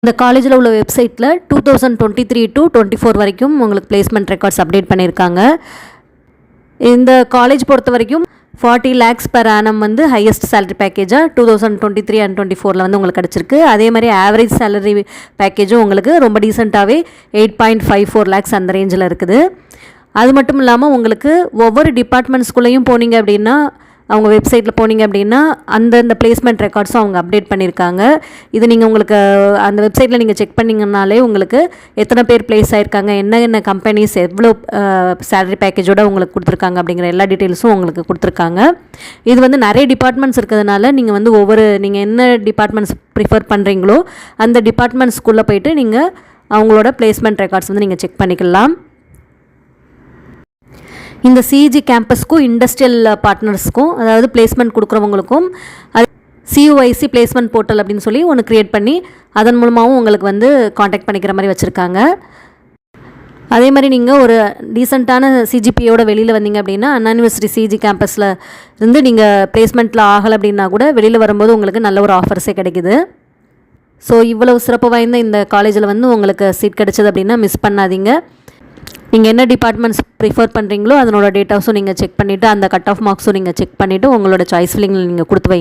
இந்த காலேஜில் உள்ள வெப்சைட்டில் 2023 to 24 வரைக்கும் உங்களுக்கு பிளேஸ்மெண்ட் ரெக்கார்ட்ஸ் அப்டேட் பண்ணியிருக்காங்க. இந்த காலேஜ் பொறுத்த வரைக்கும் 40 lakhs per annum வந்து ஹையஸ்ட் சேலரி பேக்கேஜாக 2023 and 24 வந்து உங்களுக்கு கிடச்சிருக்கு. அதே மாதிரி ஆவரேஜ் சேலரி பேக்கேஜும் உங்களுக்கு ரொம்ப டீசெண்டாகவே 8.54 lakhs அந்த ரேஞ்சில் இருக்குது. அது மட்டும் இல்லாமல் உங்களுக்கு ஒவ்வொரு டிபார்ட்மெண்ட்ஸ்குள்ளேயும் போனீங்க அப்படின்னா, அவங்க வெப்சைட்டில் போனீங்க அப்படின்னா அந்தந்த பிளேஸ்மெண்ட் ரெக்கார்ட்ஸும் அவங்க அப்டேட் பண்ணியிருக்காங்க. இது நீங்கள் உங்களுக்கு அந்த வெப்சைட்டில் நீங்கள் செக் பண்ணிங்கனாலே உங்களுக்கு எத்தனை பேர் பிளேஸ் ஆகிருக்காங்க, என்ன கம்பெனிஸ் எவ்வளோ சேலரி பேக்கேஜோட உங்களுக்கு கொடுத்துருக்காங்க அப்படிங்கிற எல்லா டீட்டெயில்ஸும் உங்களுக்கு கொடுத்துருக்காங்க. இது வந்து நிறைய டிபார்ட்மெண்ட்ஸ் இருக்கிறதுனால நீங்கள் வந்து நீங்கள் என்ன டிபார்ட்மெண்ட்ஸ் ப்ரிஃபர் பண்ணுறீங்களோ அந்த டிபார்ட்மெண்ட்ஸ்குள்ளே போயிட்டு நீங்கள் அவங்களோட பிளேஸ்மெண்ட் ரெக்கார்ட்ஸ் வந்து நீங்கள் செக் பண்ணிக்கலாம். இந்த சிஜி கேம்பஸ்க்கும் இண்டஸ்ட்ரியல் பார்ட்னர்ஸ்க்கும், அதாவது பிளேஸ்மெண்ட் கொடுக்குறவங்களுக்கும் அது CUIC பிளேஸ்மெண்ட் போர்ட்டல் அப்படின்னு சொல்லி ஒன்று க்ரியேட் பண்ணி அதன் மூலமாகவும் உங்களுக்கு வந்து காண்டாக்ட் பண்ணிக்கிற மாதிரி வச்சுருக்காங்க. அதே மாதிரி நீங்கள் ஒரு டீசெண்டான CGPAயோட வெளியில் வந்தீங்க அப்படின்னா, அண்ணா யூனிவர்சிட்டி சிஜி கேம்பஸில் இருந்து நீங்கள் பிளேஸ்மெண்ட்டில் ஆகலை அப்படின்னா கூட வெளியில் வரும்போது உங்களுக்கு நல்ல ஒரு ஆஃபர்ஸே கிடைக்குது. ஸோ இவ்வளவு சிறப்பு வாய்ந்த இந்த காலேஜில் வந்து உங்களுக்கு சீட் கிடைச்சது அப்படின்னா மிஸ் பண்ணாதீங்க. நீங்கள் என்ன டிபார்ட்மெண்ட்ஸ் ப்ரிஃபர் பண்ணுறீங்களோ அதனோட டேட்டாஸும் நீங்கள் செக் பண்ணிவிட்டு அந்த கட் ஆஃப் மார்க்ஸும் நீங்கள் செக் பண்ணிவிட்டு உங்களோட சாய்ஸ் ஃபில்லிங்கில் நீங்கள் கொடுத்து வைங்க.